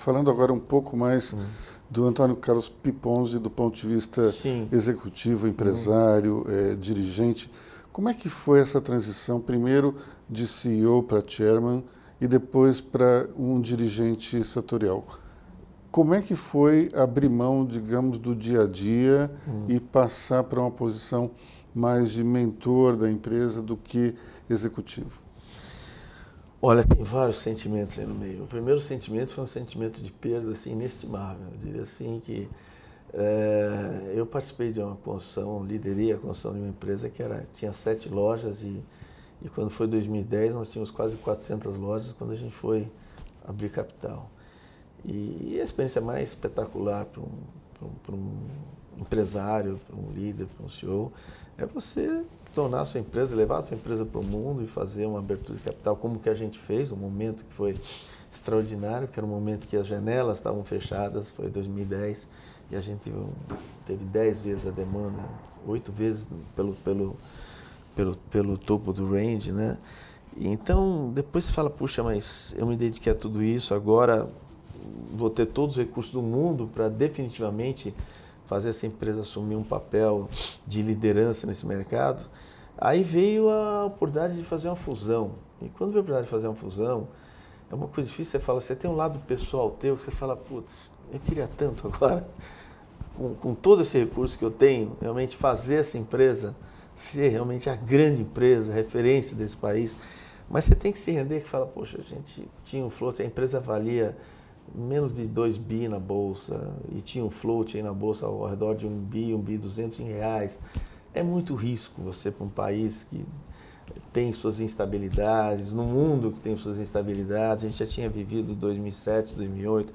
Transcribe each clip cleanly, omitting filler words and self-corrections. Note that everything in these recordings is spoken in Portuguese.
falando agora um pouco mais do Antônio Carlos Piponzi, do ponto de vista executivo, empresário, dirigente. Como é que foi essa transição, primeiro de CEO para chairman e depois para um dirigente setorial? Como é que foi abrir mão, digamos, do dia a dia e passar para uma posição mais de mentor da empresa do que executivo? Olha, tem vários sentimentos aí no meio. O primeiro sentimento foi um sentimento de perda assim, inestimável. Eu diria assim que eu participei de uma construção, liderei a construção de uma empresa que tinha 7 lojas e quando foi 2010 nós tínhamos quase 400 lojas quando a gente foi abrir capital. E a experiência mais espetacular para um empresário, para um líder, para um CEO, é você tornar a sua empresa, levar a sua empresa para o mundo e fazer uma abertura de capital como que a gente fez, um momento que foi extraordinário, que era um momento que as janelas estavam fechadas, foi 2010, e a gente teve 10 vezes a demanda, 8 vezes pelo topo do range, né? E então, depois você fala, puxa, mas eu me dediquei a tudo isso, agora vou ter todos os recursos do mundo para definitivamente fazer essa empresa assumir um papel de liderança nesse mercado. Aí veio a oportunidade de fazer uma fusão. E quando veio a oportunidade de fazer uma fusão, é uma coisa difícil, você fala, você tem um lado pessoal teu que você fala, putz, eu queria tanto agora, com todo esse recurso que eu tenho, realmente fazer essa empresa ser realmente a grande empresa, referência desse país. Mas você tem que se render que fala, poxa, a gente tinha um float, a empresa valia menos de 2 bi na bolsa e tinha um float aí na bolsa ao redor de 1 bi 200 em reais. É muito risco você para um país que tem suas instabilidades, no mundo que tem suas instabilidades. A gente já tinha vivido 2007, 2008.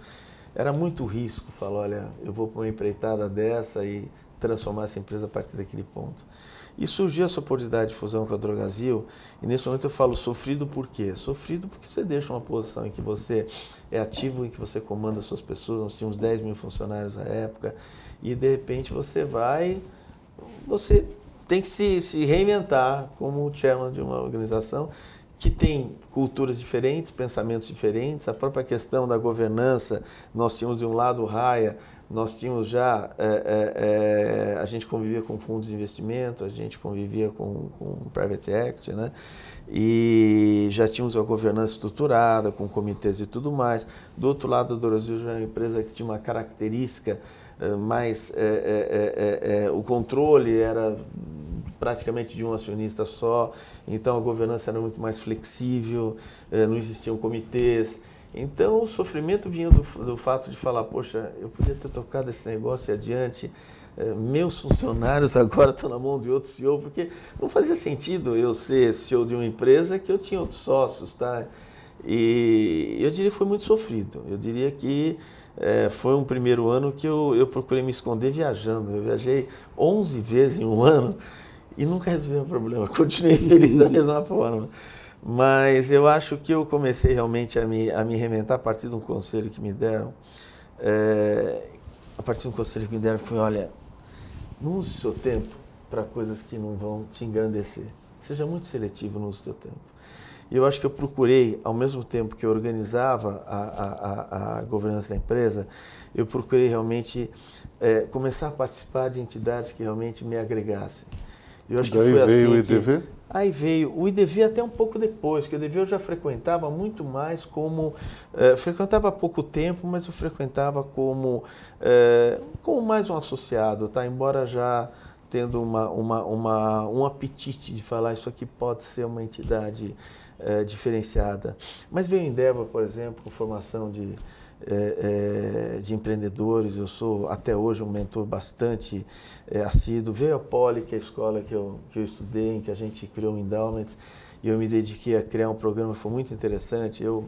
Era muito risco falar, olha, eu vou para uma empreitada dessa e transformar essa empresa a partir daquele ponto. E surgiu essa oportunidade de fusão com a Drogasil, e nesse momento eu falo sofrido por quê? Sofrido porque você deixa uma posição em que você é ativo, em que você comanda as suas pessoas, nós tínhamos 10 mil funcionários na época, e de repente você tem que se reinventar como chairman de uma organização que tem culturas diferentes, pensamentos diferentes, a própria questão da governança, nós tínhamos de um lado o Raia, nós tínhamos já, a gente convivia com fundos de investimento, a gente convivia com private equity, né? E já tínhamos a governança estruturada, com comitês e tudo mais. Do outro lado do Brasil já era uma empresa que tinha uma característica mais, o controle era praticamente de um acionista só, então a governança era muito mais flexível, não existiam comitês. Então o sofrimento vinha do fato de falar, poxa, eu podia ter tocado esse negócio adiante, meus funcionários agora estão na mão de outro CEO, porque não fazia sentido eu ser CEO de uma empresa que eu tinha outros sócios, tá? E eu diria que foi muito sofrido, eu diria que foi um primeiro ano que eu procurei me esconder viajando, eu viajei 11 vezes em um ano e nunca resolvi o problema, continuei feliz da mesma forma. Mas eu acho que eu comecei realmente a me reinventar a partir de um conselho que me deram. A partir de um conselho que me deram foi, olha, não use o seu tempo para coisas que não vão te engrandecer. Seja muito seletivo no uso do seu tempo. E eu acho que eu procurei, ao mesmo tempo que eu organizava a governança da empresa, eu procurei realmente começar a participar de entidades que realmente me agregassem. Eu acho Daí que foi veio assim o IDV? Aí veio o IDV até um pouco depois, porque o IDV eu já frequentava muito mais como... frequentava há pouco tempo, mas eu frequentava como mais um associado, tá? Embora já tendo um apetite de falar isso aqui pode ser uma entidade diferenciada. Mas veio o Endeavor, por exemplo, com formação de empreendedores, eu sou até hoje um mentor bastante assíduo. Veio a Poli, que é a escola que eu estudei, em que a gente criou um endowment, e eu me dediquei a criar um programa que foi muito interessante. Eu,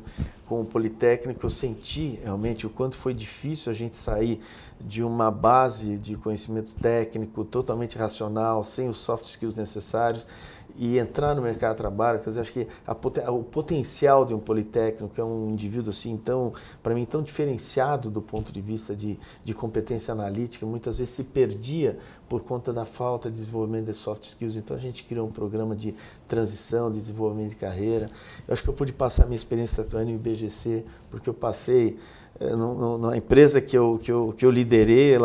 como politécnico, eu senti realmente o quanto foi difícil a gente sair de uma base de conhecimento técnico totalmente racional, sem os soft skills necessários, e entrar no mercado de trabalho. Quer dizer, acho que o potencial de um politécnico é um indivíduo assim, para mim, tão diferenciado do ponto de vista de competência analítica, muitas vezes se perdia por conta da falta de desenvolvimento de soft skills. Então a gente criou um programa de transição, de desenvolvimento de carreira. Eu acho que eu pude passar minha experiência atuando em BGC, porque eu passei Na empresa que eu liderei,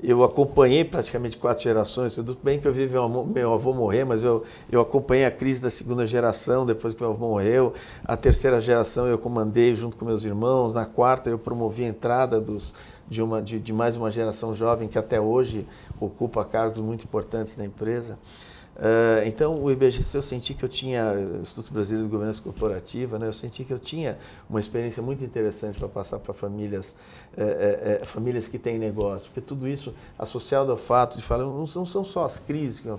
eu acompanhei praticamente 4 gerações. Tudo bem que eu vi meu avô morrer, mas eu acompanhei a crise da 2ª geração, depois que meu avô morreu. A 3ª geração eu comandei junto com meus irmãos. Na 4ª eu promovi a entrada de mais uma geração jovem que até hoje ocupa cargos muito importantes na empresa. Então, o IBGC, eu senti que eu tinha, o Instituto Brasileiro de Governança Corporativa, né, eu senti que eu tinha uma experiência muito interessante para passar para famílias que têm negócio, porque tudo isso associado ao fato de falar, não são só as crises que uma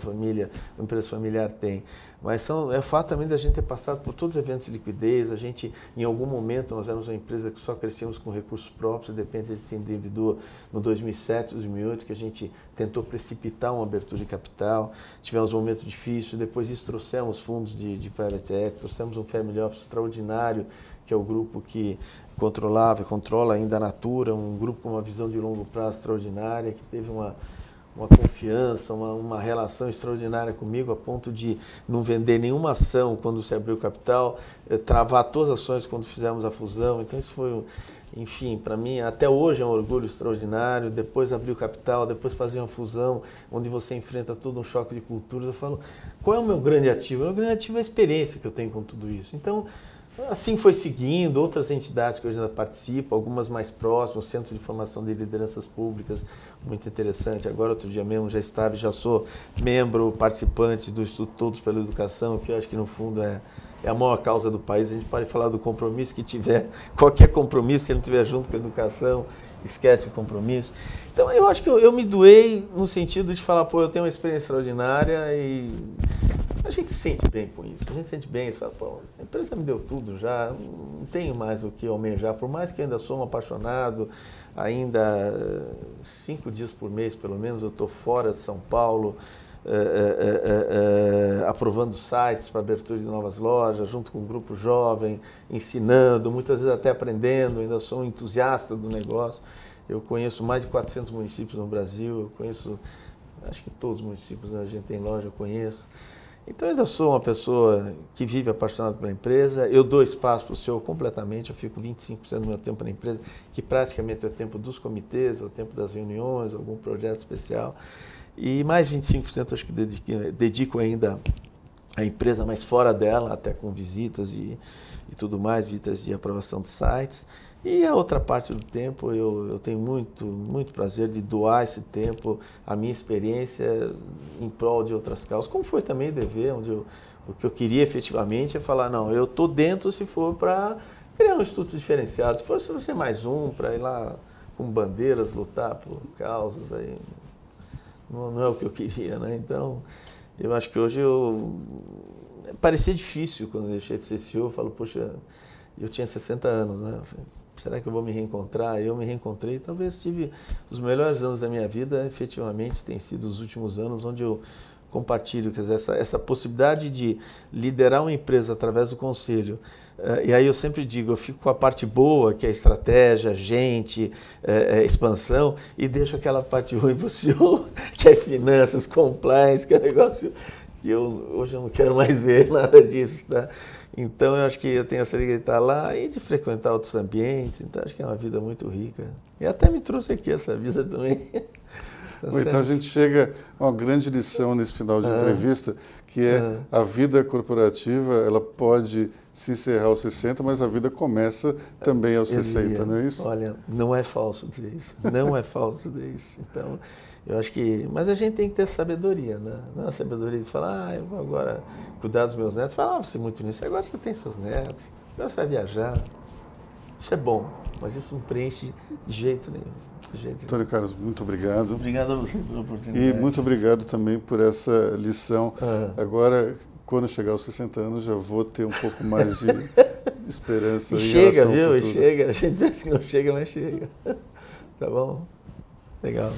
empresa familiar tem, mas é o fato também da gente ter passado por todos os eventos de liquidez. A gente, em algum momento, nós éramos uma empresa que só crescíamos com recursos próprios, de repente a gente se endividou no 2007, 2008, que a gente tentou precipitar uma abertura de capital, tivemos um momento difícil, depois disso trouxemos fundos de private equity, trouxemos um family office extraordinário, que é o grupo que controlava e controla ainda a Natura, um grupo com uma visão de longo prazo extraordinária, que teve uma confiança, uma relação extraordinária comigo, a ponto de não vender nenhuma ação quando se abriu o capital, travar todas as ações quando fizemos a fusão. Então isso foi, enfim, para mim, até hoje é um orgulho extraordinário. Depois abrir o capital, depois fazer uma fusão, onde você enfrenta todo um choque de culturas. Eu falo, qual é o meu grande ativo? O meu grande ativo é a experiência que eu tenho com tudo isso. Então, assim foi seguindo, outras entidades que hoje ainda participo, algumas mais próximas, o Centro de Formação de Lideranças Públicas, muito interessante. Agora, outro dia mesmo, já sou membro, participante do Instituto Todos pela Educação, que eu acho que no fundo é a maior causa do país. A gente pode falar do compromisso que tiver, qualquer compromisso, se ele não estiver junto com a educação, esquece o compromisso. Então, eu acho que eu me doei no sentido de falar, pô, eu tenho uma experiência extraordinária e a gente se sente bem com isso. A gente se sente bem, você fala, pô, a empresa me deu tudo já, não tenho mais o que almejar, por mais que eu ainda sou um apaixonado, ainda 5 dias por mês, pelo menos, eu estou fora de São Paulo, aprovando sites para abertura de novas lojas, junto com um grupo jovem, ensinando, muitas vezes até aprendendo, ainda sou um entusiasta do negócio. Eu conheço mais de 400 municípios no Brasil, eu conheço, acho que todos os municípios onde a gente tem loja eu conheço. Então, eu ainda sou uma pessoa que vive apaixonada pela empresa, eu dou espaço para o senhor completamente, eu fico 25% do meu tempo na empresa, que praticamente é o tempo dos comitês, é o tempo das reuniões, algum projeto especial, e mais 25% acho que dedico ainda à empresa, mas fora dela, até com visitas e tudo mais, visitas de aprovação de sites. E a outra parte do tempo, eu tenho muito prazer de doar esse tempo, a minha experiência em prol de outras causas, como foi também o DV, onde o que eu queria efetivamente é falar, não, eu estou dentro se for para criar um instituto diferenciado, se for ser mais um, para ir lá com bandeiras, lutar por causas, aí não é o que eu queria, né? Então, eu acho que hoje parecia difícil quando eu deixei de ser CEO, eu falo, poxa, eu tinha 60 anos, né? Será que eu vou me reencontrar? Eu me reencontrei, talvez tive os melhores anos da minha vida, efetivamente, tem sido os últimos anos onde eu compartilho, quer dizer, essa possibilidade de liderar uma empresa através do conselho. E aí eu sempre digo, eu fico com a parte boa, que é estratégia, gente, expansão, e deixo aquela parte ruim para o senhor, que é finanças, compliance, que é um negócio que hoje eu não quero mais ver nada disso, tá? Então, eu acho que eu tenho essa alegria de estar lá e de frequentar outros ambientes. Então, acho que é uma vida muito rica. E até me trouxe aqui essa vida também. Tá Bom, então, a gente chega a uma grande lição nesse final de entrevista, que é a vida corporativa, ela pode se encerrar aos 60, mas a vida começa também aos 60, não é isso? Olha, não é falso dizer isso. Não é falso dizer isso. Então, eu acho que... Mas a gente tem que ter sabedoria, né? Não é a sabedoria de falar, eu vou agora cuidar dos meus netos. Falava-se muito nisso. Agora você tem seus netos, agora você vai viajar. Isso é bom, mas isso não preenche de jeito nenhum. Antônio Carlos, muito obrigado. Obrigado a você pela oportunidade. E muito obrigado também por essa lição. Agora, quando chegar aos 60 anos, já vou ter um pouco mais de esperança. E chega, viu? E chega. A gente pensa que não chega, mas chega. Tá bom? Legal.